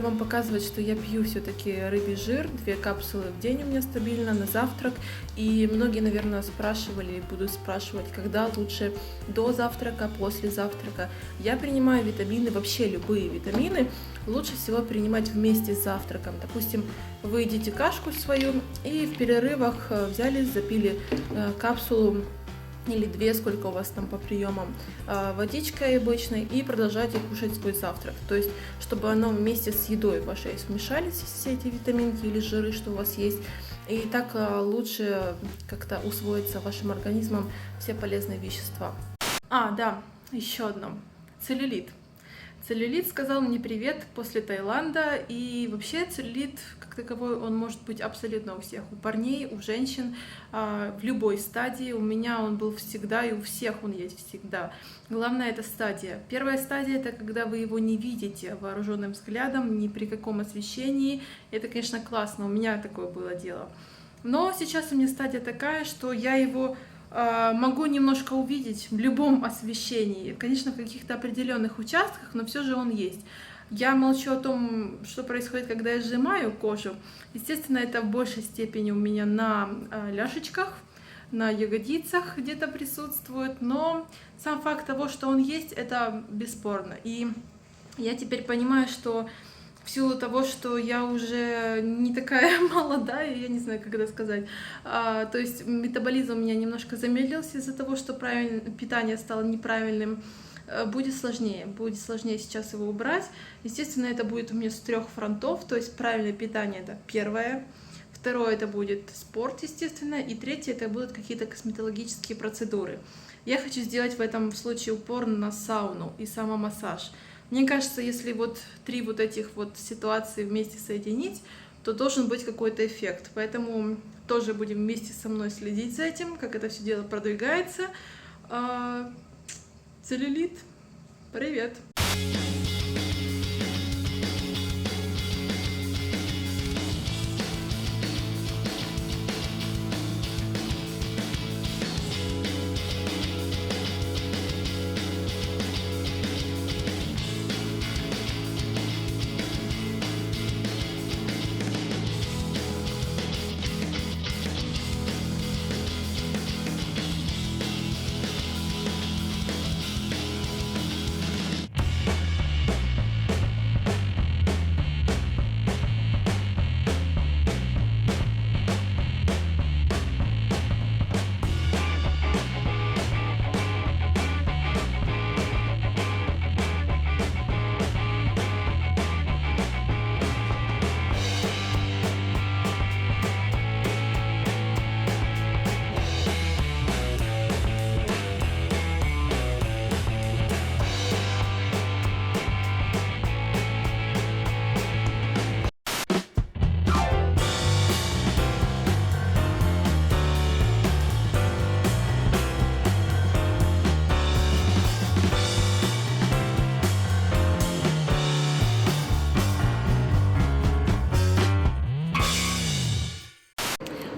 вам показывать, что я пью все-таки рыбий жир, 2 капсулы в день у меня стабильно на завтрак. И многие, наверное, спрашивали и будут спрашивать, когда лучше до завтрака, после завтрака. Я принимаю витамины, вообще любые витамины, лучше всего принимать вместе с завтраком. Допустим, вы едите кашку свою и в перерывах взяли, запили капсулу или 2, сколько у вас там по приемам, водичкой обычной, и продолжаете кушать свой завтрак. То есть, чтобы оно вместе с едой вашей смешались, все эти витаминки или жиры, что у вас есть, и так лучше как-то усвоиться вашим организмом все полезные вещества. Да, еще одно. Целлюлит. Целлюлит сказал мне привет после Таиланда, и вообще целлюлит как таковой, он может быть абсолютно у всех, у парней, у женщин, в любой стадии. У меня он был всегда, и у всех он есть всегда. Главное, это стадия. Первая стадия — это когда вы его не видите вооруженным взглядом, ни при каком освещении. Это, конечно, классно, у меня такое было дело. Но сейчас у меня стадия такая, что я его могу немножко увидеть в любом освещении, конечно, в каких-то определенных участках, но все же он есть. Я молчу о том, что происходит, когда я сжимаю кожу. Естественно, это в большей степени у меня на ляшечках, на ягодицах где-то присутствует, но сам факт того, что он есть, это бесспорно. И я теперь понимаю, что в силу того, что я уже не такая молодая, я не знаю, как это сказать, то есть метаболизм у меня немножко замедлился из-за того, что питание стало неправильным, будет сложнее сейчас его убрать. Естественно, это будет у меня с 3 фронтов, то есть правильное питание — это первое, второе — это будет спорт, естественно, и третье — это будут какие-то косметологические процедуры. Я хочу сделать в этом случае упор на сауну и самомассаж. Мне кажется, если 3 этих ситуации вместе соединить, то должен быть какой-то эффект. Поэтому тоже будем вместе со мной следить за этим, как это все дело продвигается. Целлюлит, привет!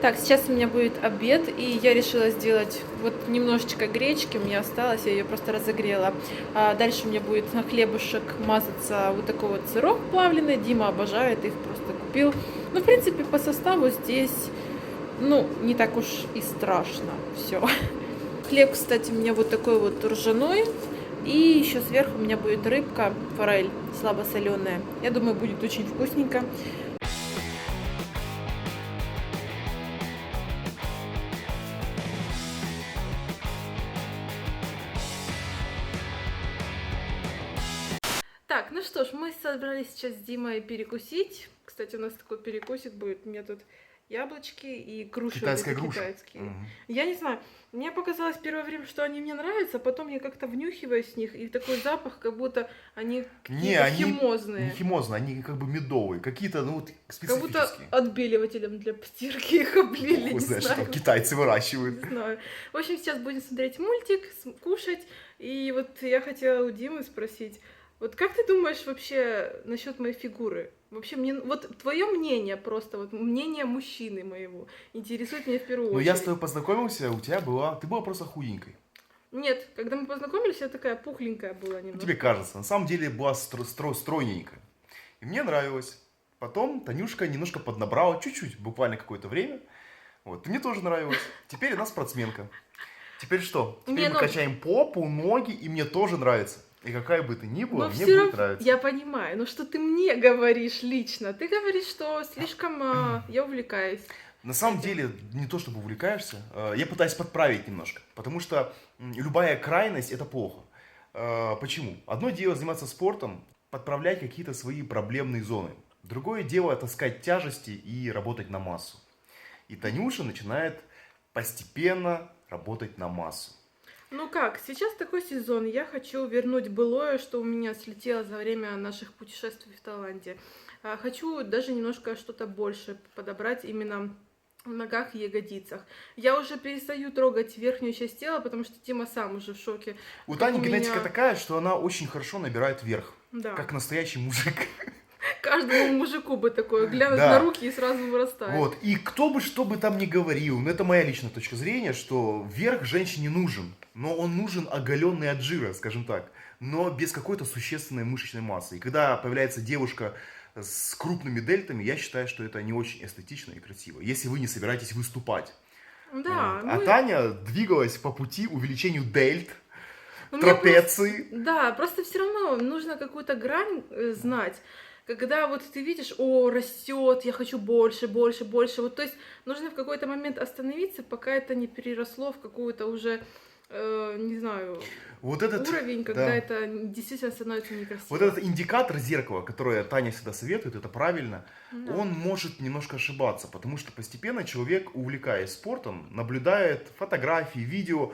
Так, сейчас у меня будет обед, и я решила сделать немножечко гречки, у меня осталось, я ее просто разогрела. Дальше у меня будет на хлебушек мазаться такой сырок плавленый, Дима обожает, их просто купил. В принципе, по составу здесь, не так уж и страшно все. Хлеб, кстати, у меня такой ржаной, и еще сверху у меня будет рыбка, форель слабосоленая. Я думаю, будет очень вкусненько. Так, ну что ж, мы собрались сейчас с Димой перекусить. Кстати, у нас такой перекусик будет. У меня тут яблочки и груши. Китайская груша. Китайские. Угу. Я не знаю, мне показалось первое время, что они мне нравятся, а потом я как-то внюхиваюсь с них, и такой запах, как будто они какие-то химозные. Не химозные, они как бы медовые, какие-то, специфические. Как будто отбеливателем для стирки их облили, не знаю. Что китайцы выращивают. Не знаю. В общем, сейчас будем смотреть мультик, кушать, и я хотела у Димы спросить, как ты думаешь вообще насчет моей фигуры? Вообще, мне твое мнение просто, мнение мужчины моего интересует меня в первую очередь. Я с тобой познакомился, ты была просто худенькой. Нет, когда мы познакомились, я такая пухленькая была немного. Тебе кажется, на самом деле была стройненькая. И мне нравилось. Потом Танюшка немножко поднабрала, чуть-чуть, буквально какое-то время. Вот, и мне тоже нравилось. Теперь она спортсменка. Теперь что? Теперь мы качаем попу, ноги, и мне тоже нравится. И какая бы ты ни была, мне будет нравиться. Я понимаю, но что ты мне говоришь лично? Ты говоришь, что слишком я увлекаюсь. На самом деле, не то чтобы увлекаешься, я пытаюсь подправить немножко. Потому что любая крайность – это плохо. Почему? Одно дело заниматься спортом, подправлять какие-то свои проблемные зоны. Другое дело таскать тяжести и работать на массу. И Танюша начинает постепенно работать на массу. Ну как, сейчас такой сезон, я хочу вернуть былое, что у меня слетело за время наших путешествий в Таиланде. Хочу даже немножко что-то больше подобрать именно в ногах и ягодицах. Я уже перестаю трогать верхнюю часть тела, потому что Тима сам уже в шоке. У Тани генетика такая, что она очень хорошо набирает вверх. Да. Как настоящий мужик. Каждому мужику бы такое, глянуть на руки и сразу вырастает. Вот. И кто бы что бы там ни говорил, но это моя личная точка зрения, что верх женщине нужен. Но он нужен оголенный от жира, скажем так. Но без какой-то существенной мышечной массы. И когда появляется девушка с крупными дельтами, я считаю, что это не очень эстетично и красиво, если вы не собираетесь выступать. Да. А Таня двигалась по пути увеличению дельт, трапеции. Да, просто все равно нужно какую-то грань знать. Когда вот ты видишь, о, растет, я хочу больше, больше, больше. Вот, то есть нужно в какой-то момент остановиться, пока это не переросло в какую-то уже, не знаю, вот этот уровень, когда это действительно становится некрасиво. Вот этот индикатор зеркала, который Таня всегда советует, это правильно, он может немножко ошибаться, потому что постепенно человек, увлекаясь спортом, наблюдает фотографии, видео,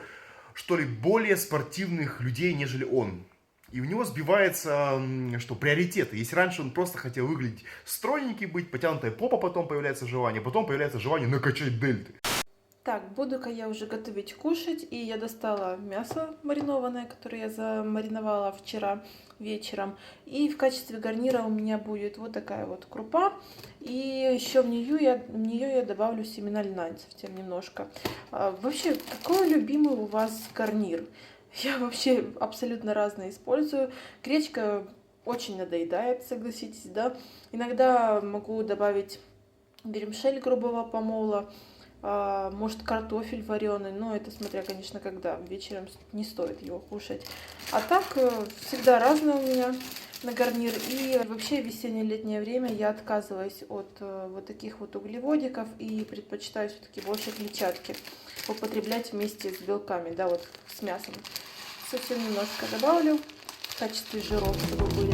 что ли, более спортивных людей, нежели он. И у него сбивается, что приоритеты. Если раньше он просто хотел выглядеть стройненький быть, потянутая попа, потом появляется желание, потом появляется желание накачать дельты. Так, буду-ка я уже готовить кушать, и я достала мясо маринованное, которое я замариновала вчера вечером. И в качестве гарнира у меня будет вот такая вот крупа, и еще в нее я добавлю семена льна совсем немножко. Вообще, какой любимый у вас гарнир? Я вообще абсолютно разные использую. Гречка очень надоедает, согласитесь, да. Иногда могу добавить вермишель грубого помола, может картофель вареный, но это смотря, конечно, когда. Вечером не стоит его кушать. А так всегда разное у меня на гарнир. И вообще в весенне-летнее время я отказываюсь от вот таких вот углеводиков и предпочитаю все-таки больше клетчатки употреблять вместе с белками, да, вот с мясом. Совсем немножко добавлю в качестве жиров, чтобы были.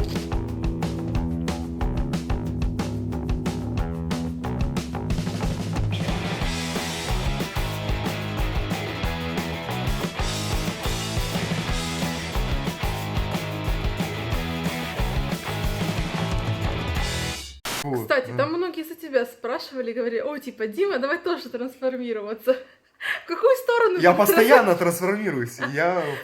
Кстати, там многие за тебя спрашивали, говорили, о, типа, Дима, давай тоже трансформироваться. В какую сторону? Я постоянно трансформируюсь.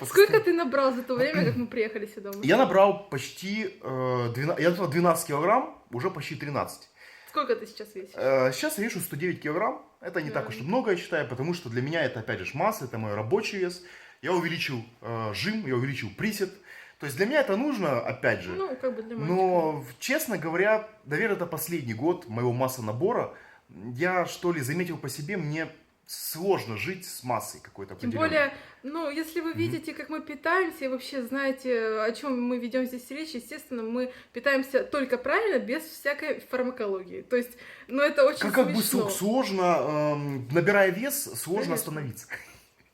Сколько ты набрал за то время, как мы приехали сюда? Я набрал почти 12 килограмм, уже почти 13. Сколько ты сейчас весишь? Сейчас я вешу 109 килограмм. Это не так уж и много, я считаю, потому что для меня это, опять же, масса, это мой рабочий вес. Я увеличил жим, я увеличил присед. То есть для меня это нужно, опять же. Ну, как бы для мальчика. Но, честно говоря, наверное, это последний год моего массонабора. Я, что ли, заметил по себе, мне сложно жить с массой какой-то определенной. Тем более, ну, если вы видите, как мы питаемся, и вообще знаете, о чем мы ведем здесь речь, естественно, мы питаемся только правильно, без всякой фармакологии. То есть, ну, это очень смешно. Как бы сложно, набирая вес, сложно остановиться.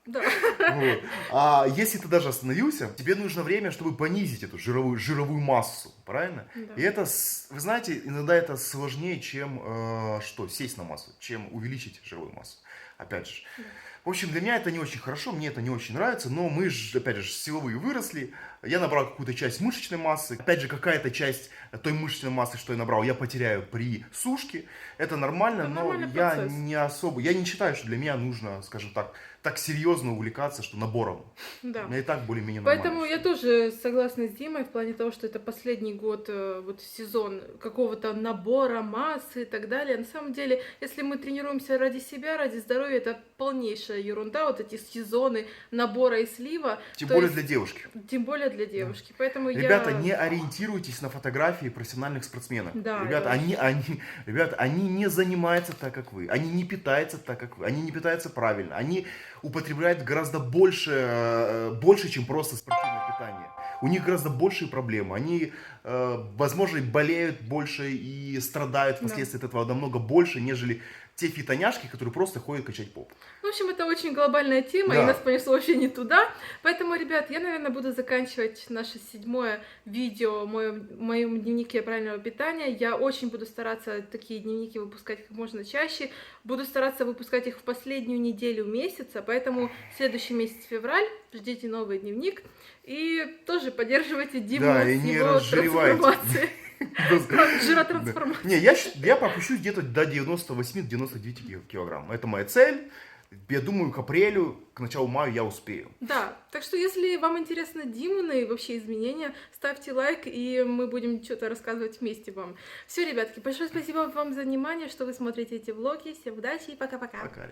Да. Вот. А если ты даже остановился, тебе нужно время, чтобы понизить эту жировую массу, правильно? Да. И это, вы знаете, иногда это сложнее, чем сесть на массу, чем увеличить жировую массу. Опять же. Да. В общем, для меня это не очень хорошо, мне это не очень нравится, но мы же, опять же, силовые выросли, я набрал какую-то часть мышечной массы, опять же, какая-то часть той мышечной массы, что я набрал, я потеряю при сушке, это нормально, но я не особо, я не считаю, что для меня нужно, скажем так, так серьезно увлекаться, что набором. Да. У меня и так более-менее Поэтому нормально. я тоже согласна с Димой в плане того, что это последний год, вот сезон какого-то набора, массы и так далее. На самом деле, если мы тренируемся ради себя, ради здоровья, это полнейшая ерунда, вот эти сезоны набора и слива. Тем То более есть, для девушки. Тем более для девушки. Поэтому Ребята, я... не ориентируйтесь на фотографии профессиональных спортсменов. Да, Ребята, это ребята, они не занимаются так, как вы. Они не питаются так, как вы. Они не питаются правильно. Они употребляют гораздо больше, чем просто спортивное питание. У них гораздо большие проблемы. Они, возможно, болеют больше и страдают впоследствии от этого намного больше, нежели те фитоняшки, которые просто ходят качать поп. В общем, это очень глобальная тема, Да. и нас понесло вообще не туда. Поэтому, ребят, я, наверное, буду заканчивать наше 7-е видео в моем дневнике правильного питания. Я очень буду стараться такие дневники выпускать как можно чаще. Буду стараться выпускать их в последнюю неделю месяца, поэтому следующий месяц, февраль, ждите новый дневник. И тоже поддерживайте Диму Да, с и не его разжиревайте. трансформацией. Жиротрансформацией. Не, я попущусь где-то до 98-99 килограмм. Это моя цель. Я думаю, к апрелю, к началу мая я успею. Да, так что если вам интересно Димины и вообще изменения, ставьте лайк, и мы будем что-то рассказывать вместе вам. Все, ребятки, большое спасибо вам за внимание, что вы смотрите эти влоги. Всем удачи и пока-пока. Пока.